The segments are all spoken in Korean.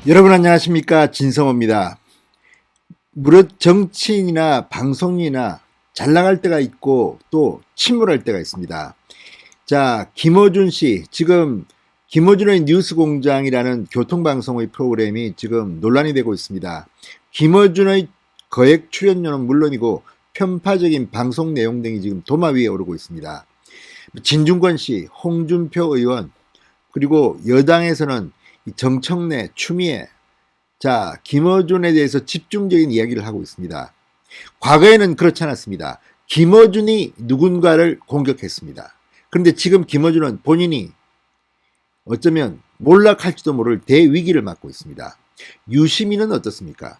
여러분 안녕하십니까, 진성호입니다. 무릇 정치인이나 방송인이나 잘 나갈 때가 있고 또 침몰할 때가 있습니다. 자, 김어준 씨, 지금 김어준의 뉴스공장이라는 교통방송의 프로그램이 지금 논란이 되고 있습니다. 김어준의 거액 출연료는 물론이고 편파적인 방송 내용 등이 지금 도마 위에 오르고 있습니다. 진중권 씨, 홍준표 의원, 그리고 여당에서는 정청래, 추미애, 자, 김어준에 대해서 집중적인 이야기를 하고 있습니다. 과거에는 그렇지 않았습니다. 김어준이 누군가를 공격했습니다. 그런데 지금 김어준은 본인이 어쩌면 몰락할지도 모를 대위기를 맞고 있습니다. 유시민은 어떻습니까?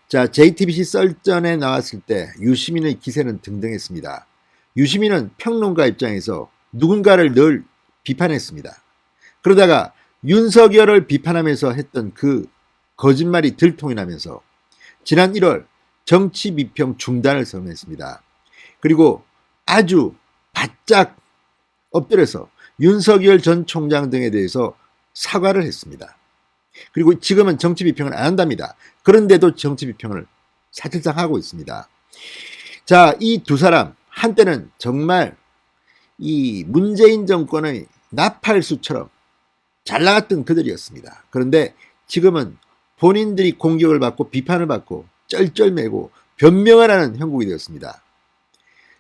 자, JTBC 썰전에 나왔을 때 유시민의 기세는 등등했습니다. 유시민은 평론가 입장에서 누군가를 늘 비판했습니다. 그러다가 윤석열을 비판하면서 했던 그 거짓말이 들통이 나면서 지난 1월 정치 비평 중단을 선언했습니다. 그리고 아주 바짝 엎드려서 윤석열 전 총장 등에 대해서 사과를 했습니다. 그리고 지금은 정치 비평을 안 한답니다. 그런데도 정치 비평을 사실상 하고 있습니다. 자, 이 두 사람 한때는 정말 이 문재인 정권의 나팔수처럼 잘 나갔던 그들이었습니다. 그런데 지금은 본인들이 공격을 받고 비판을 받고 쩔쩔매고 변명을 하는 형국이 되었습니다.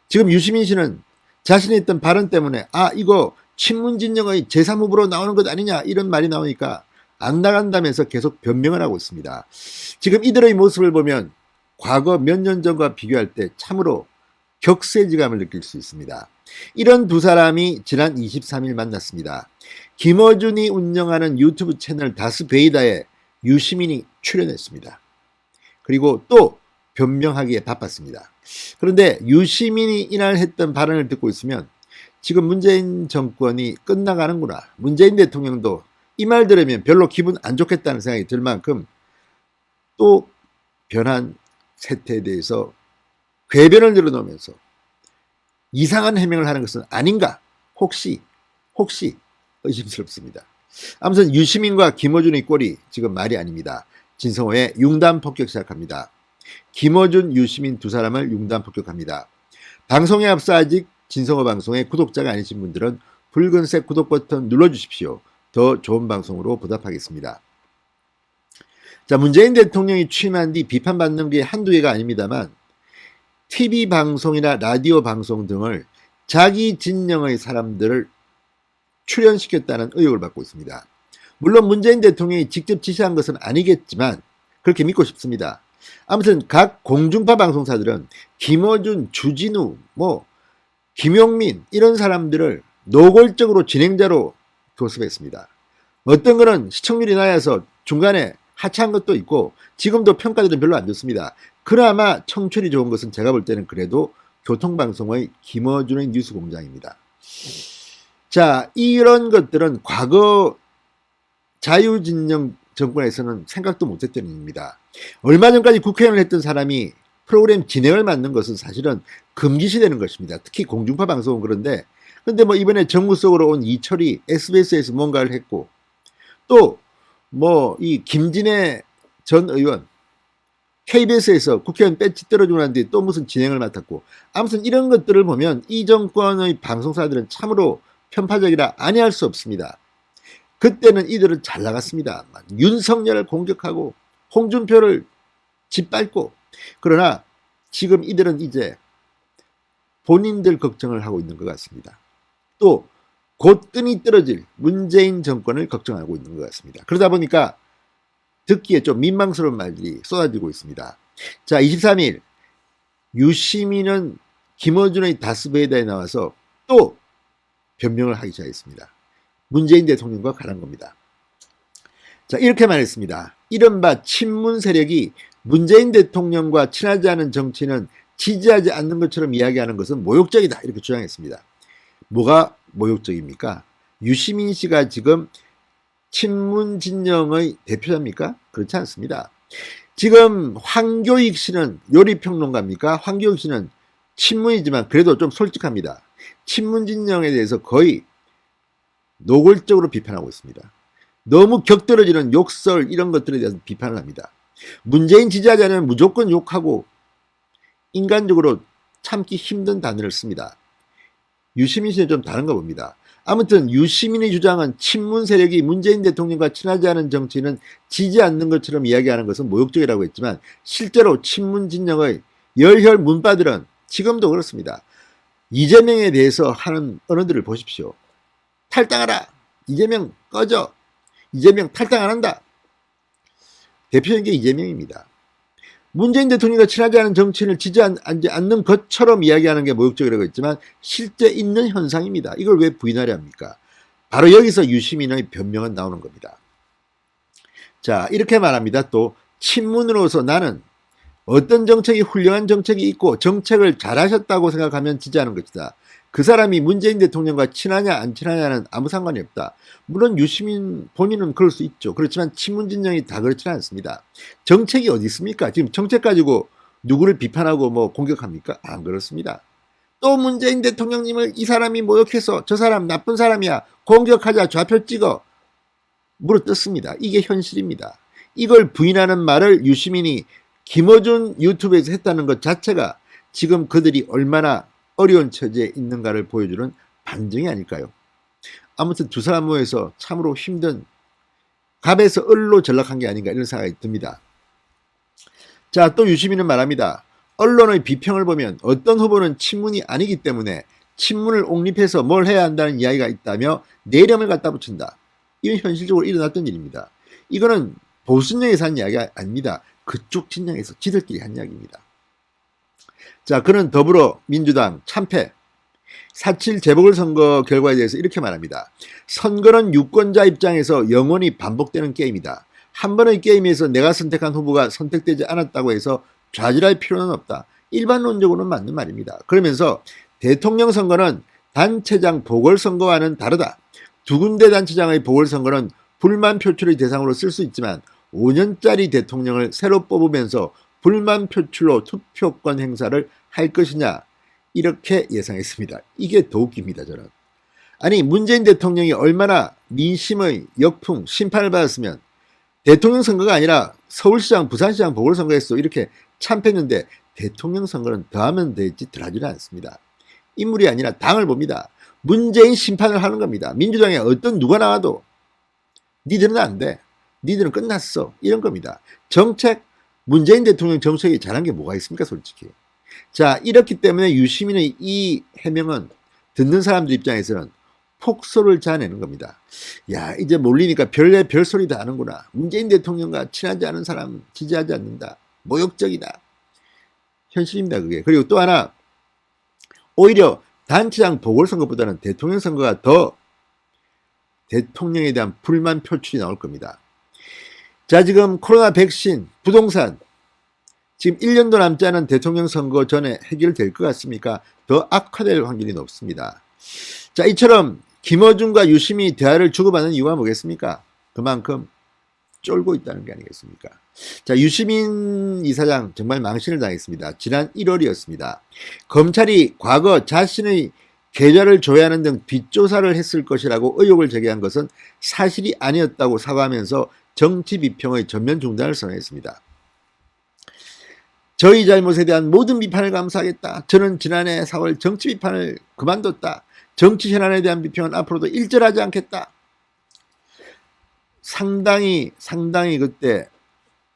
지금 유시민 씨는 자신이 했던 발언 때문에 이거 친문진영의 제3후보로 나오는 것 아니냐 이런 말이 나오니까 안 나간다면서 계속 변명을 하고 있습니다. 지금 이들의 모습을 보면 과거 몇 년 전과 비교할 때 참으로 격세지감을 느낄 수 있습니다. 이런 두 사람이 지난 23일 만났습니다. 김어준이 운영하는 유튜브 채널 다스베이다에 유시민이 출연했습니다. 그리고 또 변명하기에 바빴습니다. 그런데 유시민이 이날 했던 발언을 듣고 있으면 지금 문재인 정권이 끝나가는구나. 문재인 대통령도 이 말 들으면 별로 기분 안 좋겠다는 생각이 들 만큼 또 변한 세태에 대해서 궤변을 늘어놓으면서 이상한 해명을 하는 것은 아닌가? 혹시 의심스럽습니다. 아무튼 유시민과 김어준의 꼴이 지금 말이 아닙니다. 진성호의 융단 폭격 시작합니다. 김어준, 유시민 두 사람을 융단 폭격합니다. 방송에 앞서 아직 진성호 방송의 구독자가 아니신 분들은 붉은색 구독 버튼 눌러주십시오. 더 좋은 방송으로 보답하겠습니다. 자, 문재인 대통령이 취임한 뒤 비판받는 게 한두 개가 아닙니다만 TV 방송이나 라디오 방송 등을 자기 진영의 사람들을 출연시켰다는 의혹을 받고 있습니다. 물론 문재인 대통령이 직접 지시한 것은 아니겠지만 그렇게 믿고 싶습니다. 아무튼 각 공중파 방송사들은 김어준, 주진우, 김용민 이런 사람들을 노골적으로 진행자로 교섭했습니다. 어떤 거는 시청률이 낮아서 중간에 하차한 것도 있고 지금도 평가들은 별로 안 좋습니다. 그나마 청출이 좋은 것은 제가 볼 때는 그래도 교통방송의 김어준의 뉴스공장입니다. 자, 이런 것들은 과거 자유진영 정권에서는 생각도 못했던 일입니다. 얼마 전까지 국회의원을 했던 사람이 프로그램 진행을 맡는 것은 사실은 금기시되는 것입니다. 특히 공중파 방송은 그런데 근데 이번에 정무 속으로 온 이철이 SBS에서 뭔가를 했고 또 이 김진애 전 의원 KBS에서 국회의원 배지 떨어지고 난 뒤에 또 무슨 진행을 맡았고 아무튼 이런 것들을 보면 이 정권의 방송사들은 참으로 편파적이라 아니할 수 없습니다. 그때는 이들은 잘 나갔습니다. 윤석열을 공격하고 홍준표를 짓밟고 그러나 지금 이들은 이제 본인들 걱정을 하고 있는 것 같습니다. 또 곧 끈이 떨어질 문재인 정권을 걱정하고 있는 것 같습니다. 그러다 보니까 듣기에 좀 민망스러운 말들이 쏟아지고 있습니다. 자, 23일 유시민은 김어준의 다스베이다에 나와서 또 변명을 하기 시작했습니다. 문재인 대통령과 관한 겁니다. 자, 이렇게 말했습니다. 이른바 친문 세력이 문재인 대통령과 친하지 않은 정치는 지지하지 않는 것처럼 이야기하는 것은 모욕적이다. 이렇게 주장했습니다. 뭐가 모욕적입니까? 유시민 씨가 지금 친문 진영의 대표자입니까? 그렇지 않습니다. 지금 황교익 씨는 요리평론가입니까? 황교익 씨는 친문이지만 그래도 좀 솔직합니다. 친문 진영에 대해서 거의 노골적으로 비판하고 있습니다. 너무 격떨어지는 욕설 이런 것들에 대해서 비판을 합니다. 문재인 지지하자는 무조건 욕하고 인간적으로 참기 힘든 단어를 씁니다. 유시민 씨는 좀 다른가 봅니다. 아무튼 유시민의 주장은 친문 세력이 문재인 대통령과 친하지 않은 정치인은 지지 않는 것처럼 이야기하는 것은 모욕적이라고 했지만 실제로 친문 진영의 열혈 문파들은 지금도 그렇습니다. 이재명에 대해서 하는 언어들을 보십시오. 탈당하라. 이재명 꺼져. 이재명 탈당 안 한다. 대표적인 게 이재명입니다. 문재인 대통령과 친하지 않은 정치인을 지지하지 않는 것처럼 이야기하는 게 모욕적이라고 했지만 실제 있는 현상입니다. 이걸 왜 부인하려 합니까? 바로 여기서 유시민의 변명은 나오는 겁니다. 자, 이렇게 말합니다. 또 친문으로서 나는 어떤 정책이 훌륭한 정책이 있고 정책을 잘하셨다고 생각하면 지지하는 것이다. 그 사람이 문재인 대통령과 친하냐 안 친하냐는 아무 상관이 없다. 물론 유시민 본인은 그럴 수 있죠. 그렇지만 친문 진영이 다 그렇지는 않습니다. 정책이 어디 있습니까? 지금 정책 가지고 누구를 비판하고 뭐 공격합니까? 안 그렇습니다. 또 문재인 대통령님을 이 사람이 모욕해서 저 사람 나쁜 사람이야 공격하자 좌표 찍어 물어뜯습니다. 이게 현실입니다. 이걸 부인하는 말을 유시민이 김어준 유튜브에서 했다는 것 자체가 지금 그들이 얼마나 어려운 처지에 있는가를 보여주는 반증이 아닐까요? 아무튼 두 사람 모여서 참으로 힘든 갑에서 을로 전락한 게 아닌가 이런 생각이 듭니다. 자, 또 유시민은 말합니다. 언론의 비평을 보면 어떤 후보는 친문이 아니기 때문에 친문을 옹립해서 뭘 해야 한다는 이야기가 있다며 내렴을 갖다 붙인다. 이건 현실적으로 일어났던 일입니다. 이거는 보수진영에서 한 이야기가 아닙니다. 그쪽 진영에서 지들끼리 한 이야기입니다. 자, 그는 더불어민주당 참패 4.7 재보궐선거 결과에 대해서 이렇게 말합니다. 선거는 유권자 입장에서 영원히 반복되는 게임이다. 한 번의 게임에서 내가 선택한 후보가 선택되지 않았다고 해서 좌절할 필요는 없다. 일반론적으로는 맞는 말입니다. 그러면서 대통령 선거는 단체장 보궐선거와는 다르다. 두 군데 단체장의 보궐선거는 불만 표출의 대상으로 쓸 수 있지만 5년짜리 대통령을 새로 뽑으면서 불만 표출로 투표권 행사를 할 것이냐 이렇게 예상했습니다. 이게 더 웃깁니다. 저는. 아니 문재인 대통령이 얼마나 민심의 역풍 심판을 받았으면 대통령 선거가 아니라 서울시장 부산시장 보궐선거에서 이렇게 참패했는데 대통령 선거는 더하면 되지 덜하지는 않습니다. 인물이 아니라 당을 봅니다. 문재인 심판을 하는 겁니다. 민주당에 어떤 누가 나와도 니들은 안 돼. 니들은 끝났어. 이런 겁니다. 정책 문재인 대통령 정책이 잘한 게 뭐가 있습니까 솔직히. 자, 이렇기 때문에 유시민의 이 해명은 듣는 사람들 입장에서는 폭소를 자아내는 겁니다. 야, 이제 몰리니까 별의 별소리 다 하는구나. 문재인 대통령과 친하지 않은 사람 지지하지 않는다. 모욕적이다. 현실입니다 그게. 그리고 또 하나 오히려 단체장 보궐선거보다는 대통령 선거가 더 대통령에 대한 불만 표출이 나올 겁니다. 자, 지금 코로나 백신, 부동산 지금 1년도 남지 않은 대통령 선거 전에 해결될 것 같습니까? 더 악화될 확률이 높습니다. 자, 이처럼 김어준과 유시민이 대화를 주고받는 이유가 뭐겠습니까? 그만큼 쫄고 있다는 게 아니겠습니까? 자, 유시민 이사장 정말 망신을 당했습니다. 지난 1월이었습니다. 검찰이 과거 자신의 계좌를 조회하는 등 뒷조사를 했을 것이라고 의혹을 제기한 것은 사실이 아니었다고 사과하면서 정치 비평의 전면 중단을 선언했습니다. 저희 잘못에 대한 모든 비판을 감사하겠다. 저는 지난해 4월 정치 비판을 그만뒀다. 정치 현안에 대한 비평은 앞으로도 일절하지 않겠다. 상당히 그때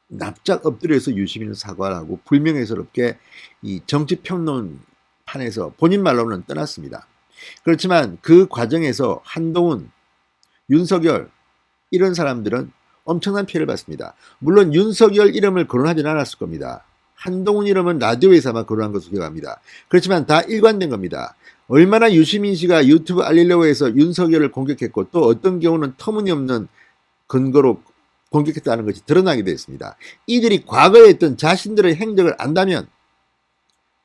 납작 엎드려서 유시민은 사과를 하고 불명예스럽게 이 정치평론판에서 본인 말로는 떠났습니다. 그렇지만 그 과정에서 한동훈, 윤석열 이런 사람들은 엄청난 피해를 받습니다. 물론 윤석열 이름을 거론하지는 않았을 겁니다. 한동훈 이름은 라디오에서만 거론한 것으로 기억합니다. 그렇지만 다 일관된 겁니다. 얼마나 유시민 씨가 유튜브 알리려고 해서 윤석열을 공격했고 또 어떤 경우는 터무니없는 근거로 공격했다는 것이 드러나게 되었습니다. 이들이 과거에 했던 자신들의 행적을 안다면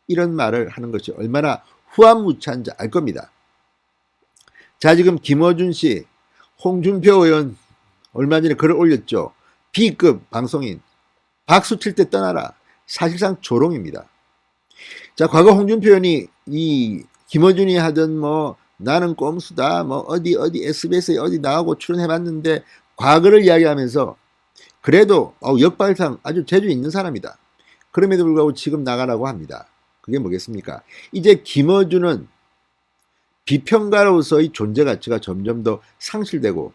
이런 말을 하는 것이 얼마나 후한무치한지 알 겁니다. 자, 지금 김어준 씨, 홍준표 의원 얼마 전에 글을 올렸죠. B급 방송인 박수 칠 때 떠나라. 사실상 조롱입니다. 자, 과거 홍준표 의원이 이 김어준이 하던 뭐 나는 꼼수다 뭐 어디 SBS에 어디 나가고 출연해봤는데 과거를 이야기하면서 그래도 역발상 아주 재주 있는 사람이다. 그럼에도 불구하고 지금 나가라고 합니다. 그게 뭐겠습니까? 이제 김어준은 비평가로서의 존재 가치가 점점 더 상실되고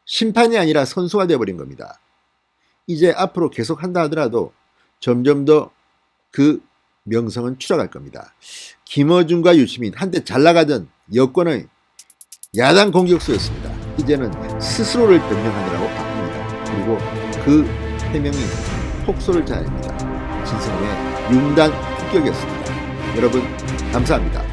심판이 아니라 선수가 되어버린 겁니다. 이제 앞으로 계속 한다 하더라도 점점 더 그 명성은 추락할 겁니다. 김어준과 유시민 한때 잘 나가던 여권의 야당 공격수였습니다. 이제는 스스로를 변명하느라고 바쁩니다. 그리고 그 해명이 폭소를 자아냅니다. 진성의 융단 폭격이었습니다. 여러분 감사합니다.